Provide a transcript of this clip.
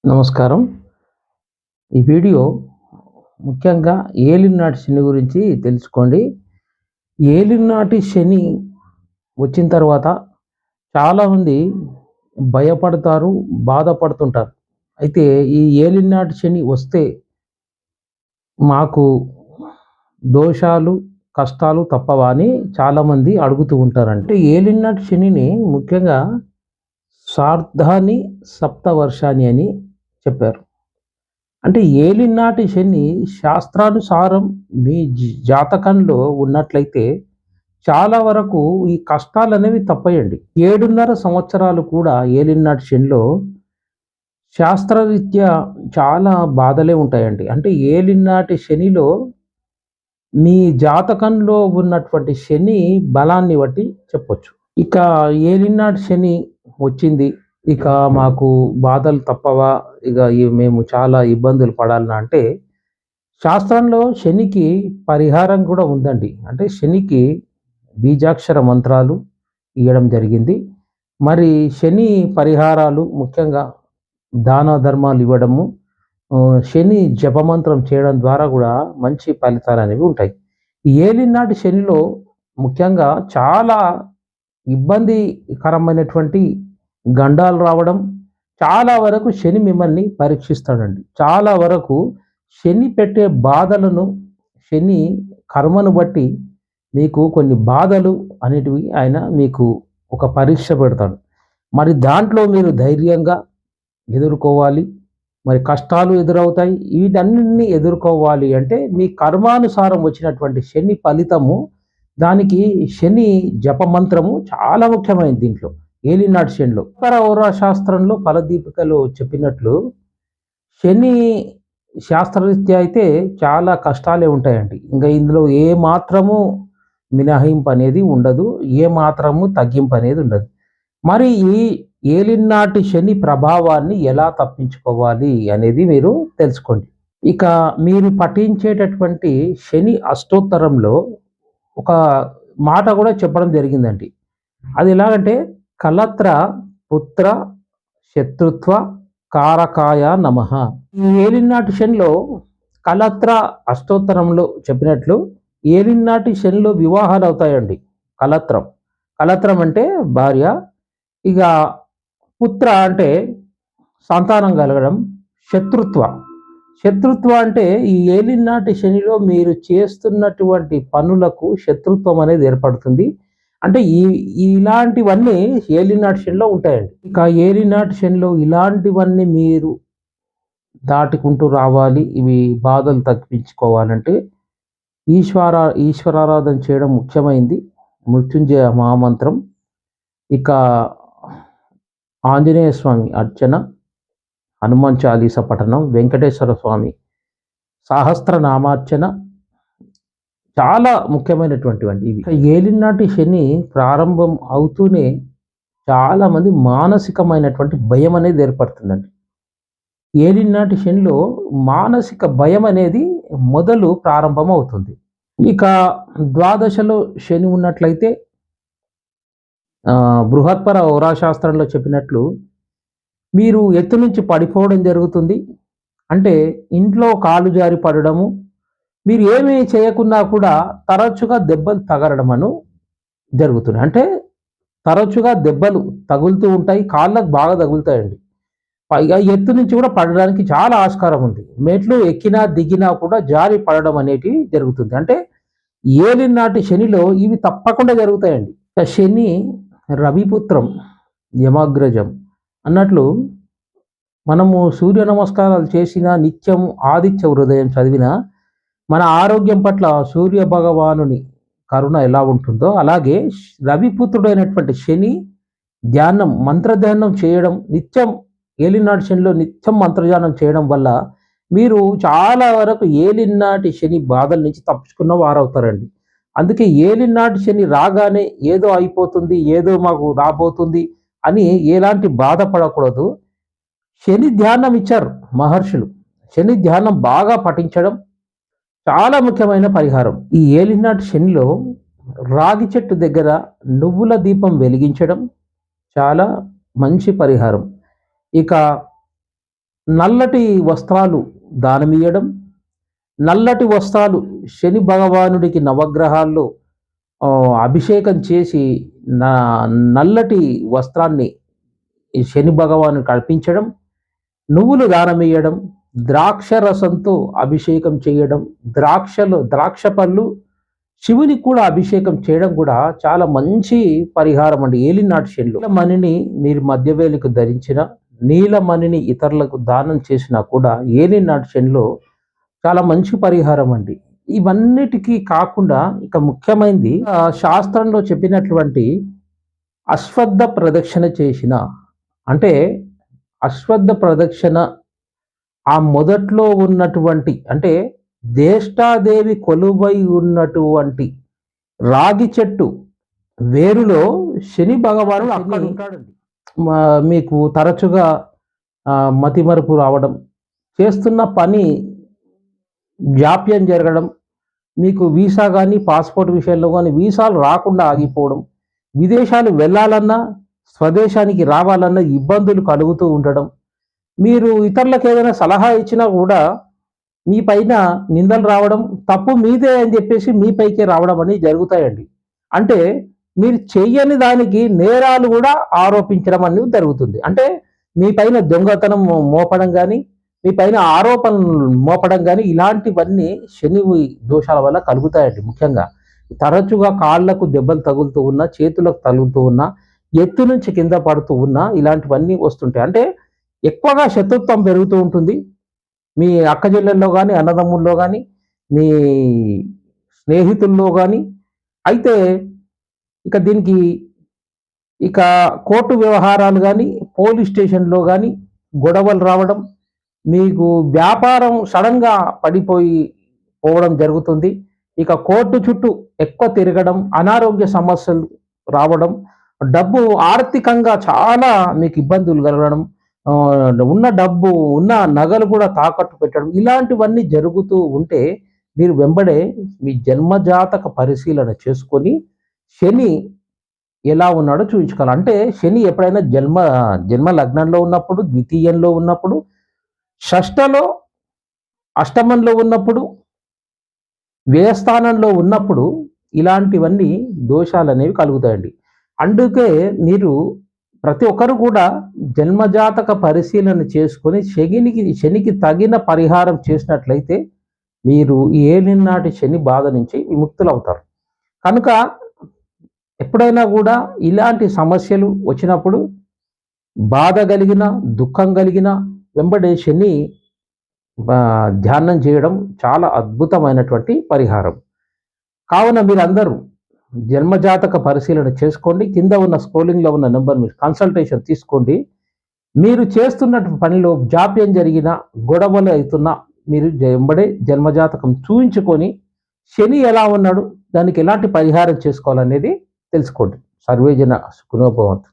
నమస్కారం. ఈ వీడియో ముఖ్యంగా ఏలినాటి శని గురించి తెలుసుకోండి. ఏలినాటి శని వచ్చిన తర్వాత చాలామంది భయపడతారు, బాధపడుతుంటారు. అయితే ఈ ఏలినాటి శని వస్తే మాకు దోషాలు, కష్టాలు తప్పవా అని చాలామంది అడుగుతూ ఉంటారండి. అంటే ఏలినాటి శనిని ముఖ్యంగా సార్ధాని సప్తవర్షాని అని చెప్పారు. అంటే ఏలినాటి శని శాస్త్రానుసారం మీ జాతకంలో ఉన్నట్లయితే చాలా వరకు ఈ కష్టాలనేవి తప్పయండి. 7.5 సంవత్సరాలు కూడా ఏలినాటి శనిలో శాస్త్రరీత్యా చాలా బాధలే ఉంటాయండి. అంటే ఏలినాటి శనిలో మీ జాతకంలో ఉన్నటువంటి శని బలాన్ని బట్టి చెప్పొచ్చు. ఇక ఏలినాటి శని వచ్చింది, ఇక మాకు బాధలు తప్పవా, ఇక మేము చాలా ఇబ్బందులు పడాలనా అంటే శాస్త్రంలో శనికి పరిహారం కూడా ఉందండి. అంటే శనికి బీజాక్షర మంత్రాలు ఇవ్వడం జరిగింది. మరి శని పరిహారాలు ముఖ్యంగా దాన ధర్మాలు ఇవ్వడము, శని జపమంత్రం చేయడం ద్వారా కూడా మంచి ఫలితాలు అనేవి ఉంటాయి. ఏలినాటి శనిలో ముఖ్యంగా చాలా ఇబ్బందికరమైనటువంటి గండాలు రావడం, చాలా వరకు శని మిమ్మల్ని పరీక్షిస్తాడండి. చాలా వరకు శని పెట్టే బాధలను, శని కర్మను బట్టి మీకు కొన్ని బాధలు అనేటివి ఆయన మీకు ఒక పరీక్ష పెడతాడు. మరి దాంట్లో మీరు ధైర్యంగా ఎదుర్కోవాలి. మరి కష్టాలు ఎదురవుతాయి. వీటన్నిటిని ఎదుర్కోవాలి అంటే మీ కర్మానుసారం వచ్చినటువంటి శని ఫలితము, దానికి శని జపమంత్రము చాలా ముఖ్యమైనది దీంట్లో. ఏలినాటి శనిలో ఓరా శాస్త్రంలో ఫలదీపికలో చెప్పినట్లు శని శాస్త్రరీత్యా అయితే చాలా కష్టాలే ఉంటాయండి. ఇంకా ఇందులో ఏ మాత్రము మినహాయింపు అనేది ఉండదు, ఏ మాత్రము తగ్గింపు అనేది ఉండదు. మరి ఈ ఏలినాటి శని ప్రభావాన్ని ఎలా తప్పించుకోవాలి అనేది మీరు తెలుసుకోండి. ఇక మీరు పఠించేటటువంటి శని అష్టోత్తరంలో ఒక మాట కూడా చెప్పడం జరిగిందండి. అది ఎలాగంటే కలత్ర పుత్ర శత్రుత్వ కారకాయ నమః. ఈ ఏలినాటి శనిలో కలత్ర అష్టోత్తరంలో చెప్పినట్లు ఏలినాటి శనిలో వివాహాలు అవుతాయండి. కలత్రం కలత్రం అంటే భార్య, ఇక పుత్ర అంటే సంతానం కలగడం, శత్రుత్వ శత్రుత్వ అంటే ఈ ఏలినాటి శనిలో మీరు చేస్తున్నటువంటి పనులకు శత్రుత్వం అనేది ఏర్పడుతుంది. అంటే ఇలాంటివన్నీ ఏలినాటి శనిలో ఉంటాయండి. ఇక ఏలినాటి శనిలో ఇలాంటివన్నీ మీరు దాటుకుంటూ రావాలి, ఇవి బాధలు తగ్గించుకోవాలంటే ఈశ్వరారాధన చేయడం ముఖ్యమైంది. మృత్యుంజయ మహామంత్రం, ఇక ఆంజనేయ స్వామి అర్చన, హనుమాన్ చాలీస పఠనం, వెంకటేశ్వర స్వామి సహస్రనామార్చన చాలా ముఖ్యమైనటువంటివండి ఇవి. ఏలినాటి శని ప్రారంభం అవుతూనే చాలామంది మానసికమైనటువంటి భయం అనేది ఏర్పడుతుందండి. ఏలినాటి శనిలో మానసిక భయం అనేది మొదలు ప్రారంభం అవుతుంది. ఇక ద్వాదశలో శని ఉన్నట్లయితే బృహత్పర హోరాశాస్త్రంలో చెప్పినట్లు మీరు ఎత్తు నుంచి పడిపోవడం జరుగుతుంది. అంటే ఇంట్లో కాలు జారి పడడము, మీరు ఏమీ చేయకున్నా కూడా తరచుగా దెబ్బలు తగలడమను జరుగుతుంది. అంటే తరచుగా దెబ్బలు తగులుతూ ఉంటాయి, కాళ్ళకు బాగా తగులుతాయండి. పైగా ఎత్తు నుంచి కూడా పడడానికి చాలా ఆస్కారం ఉంది. మెట్లు ఎక్కినా దిగినా కూడా జారి పడడం అనేది జరుగుతుంది. అంటే ఏలినాటి శనిలో ఇవి తప్పకుండా జరుగుతాయండి. శని రవిపుత్రం యమాగ్రజం అన్నట్లు మనము సూర్య నమస్కారాలు చేసిన, నిత్యం ఆదిత్య హృదయం చదివిన మన ఆరోగ్యం పట్ల సూర్య భగవానుని కరుణ ఎలా ఉంటుందో అలాగే రవిపుత్రుడైనటువంటి శని ధ్యానం, మంత్రధ్యానం చేయడం, నిత్యం ఏలినాటి శనిలో నిత్యం మంత్రధ్యానం చేయడం వల్ల మీరు చాలా వరకు ఏలినాటి శని బాధల నుంచి తప్పించుకున్న వారవుతారండి. అందుకే ఏలినాటి శని రాగానే ఏదో అయిపోతుంది, ఏదో మాకు రాబోతుంది అని ఎలాంటి బాధపడకూడదు. శని ధ్యానం ఇచ్చారు మహర్షులు. శని ధ్యానం బాగా పఠించడం చాలా ముఖ్యమైన పరిహారం. ఈ ఏలినాటి శనిలో రాగి చెట్టు దగ్గర నువ్వుల దీపం వెలిగించడం చాలా మంచి పరిహారం. ఇక నల్లటి వస్త్రాలు దానమియ్యడం, నల్లటి వస్త్రాలు శని భగవానుడికి నవగ్రహాల్లో అభిషేకం చేసి నా నల్లటి వస్త్రాన్ని ఈ శని భగవానుడికి అర్పించడం, నువ్వులు దానమియ్యడం, ద్రాక్ష రసంతో అభిషేకం చేయడం, ద్రాక్ష పళ్ళు శివునికి కూడా అభిషేకం చేయడం కూడా చాలా మంచి పరిహారం అండి. ఏలినాటి శనిలో మణిని మీరు మధ్యవేలికి ధరించిన, నీలమణిని ఇతరులకు దానం చేసినా కూడా ఏలినాటి శనిలో చాలా మంచి పరిహారం అండి. ఇవన్నిటికీ కాకుండా ఇక ముఖ్యమైనది శాస్త్రంలో చెప్పినటువంటి అశ్వత్థ ప్రదక్షిణ చేసిన, అంటే అశ్వత్థ ప్రదక్షిణ ఆ మొదట్లో ఉన్నటువంటి, అంటే జ్యేష్ఠాదేవి కొలువై ఉన్నటువంటి రాగి చెట్టు వేరులో శని భగవానుడు అక్కడ ఉంటాడండి. మీకు తరచుగా మతిమరుపు రావడం, చేస్తున్న పని జాప్యం జరగడం, మీకు వీసా కానీ పాస్పోర్ట్ విషయంలో కానీ వీసాలు రాకుండా ఆగిపోవడం, విదేశాలు వెళ్ళాలన్నా స్వదేశానికి రావాలన్నా ఇబ్బందులు కలుగుతూ ఉండడం, మీరు ఇతరులకు ఏదైనా సలహా ఇచ్చినా కూడా మీ పైన నిందలు రావడం, తప్పు మీదే అని చెప్పేసి మీ పైకే రావడం అనేది జరుగుతాయండి. అంటే మీరు చెయ్యని దానికి నేరాలు కూడా ఆరోపించడం అనేది జరుగుతుంది. అంటే మీ పైన దొంగతనం మోపడం కానీ, మీ పైన ఆరోపణలు మోపడం కానీ, ఇలాంటివన్నీ శని దోషాల వల్ల కలుగుతాయండి. ముఖ్యంగా తరచుగా కాళ్లకు దెబ్బలు తగులుతూ ఉన్నా, చేతులకు తగులుతూ ఉన్నా, ఎత్తు నుంచి కింద పడుతూ ఉన్నా ఇలాంటివన్నీ వస్తుంటాయి. అంటే ఎక్కువగా శత్రుత్వం పెరుగుతూ ఉంటుంది మీ అక్కచెల్లెల్లో కానీ, అన్నదమ్ముల్లో కానీ, మీ స్నేహితుల్లో కానీ. అయితే ఇక దీనికి ఇక కోర్టు వ్యవహారాలు కానీ, పోలీస్ స్టేషన్లో కానీ గొడవలు రావడం, మీకు వ్యాపారం సడన్గా పోవడం జరుగుతుంది. ఇక కోర్టు చుట్టూ ఎక్కువ తిరగడం, అనారోగ్య సమస్యలు రావడం, డబ్బు ఆర్థికంగా చాలా మీకు ఇబ్బందులు కలగడం, ఉన్న డబ్బు ఉన్న నగలు కూడా తాకట్టు పెట్టడం, ఇలాంటివన్నీ జరుగుతూ ఉంటే మీరు వెంబడే మీ జన్మజాతక పరిశీలన చేసుకొని శని ఎలా ఉన్నాడో చూపించుకోవాలి. అంటే శని ఎప్పుడైనా జన్మ లగ్నంలో ఉన్నప్పుడు, ద్వితీయంలో ఉన్నప్పుడు, షష్టలో, అష్టమంలో ఉన్నప్పుడు, వ్యయస్థానంలో ఉన్నప్పుడు ఇలాంటివన్నీ దోషాలు అనేవి కలుగుతాయండి. అందుకే మీరు ప్రతి ఒక్కరు కూడా జన్మజాతక పరిశీలన చేసుకొని శనికి తగిన పరిహారం చేసినట్లయితే మీరు ఈ ఏలినాటి శని బాధ నుంచి విముక్తులవుతారు. కనుక ఎప్పుడైనా కూడా ఇలాంటి సమస్యలు వచ్చినప్పుడు బాధ కలిగిన, దుఃఖం కలిగిన వెంబడే శని ధ్యానం చేయడం చాలా అద్భుతమైనటువంటి పరిహారం. కావున మీరందరూ జన్మజాతక పరిశీలన చేసుకోండి. కింద ఉన్న స్క్రోలింగ్లో ఉన్న నెంబర్ మీరు కన్సల్టేషన్ తీసుకోండి. మీరు చేస్తున్న పనిలో జాప్యం జరిగిన, గొడవలు అవుతున్నా మీరు వెంబడే జన్మజాతకం చూయించుకొని శని ఎలా ఉన్నాడు, దానికి ఎలాంటి పరిహారం చేసుకోవాలనేది తెలుసుకోండి. సర్వేజన సుఖినో భవంతు.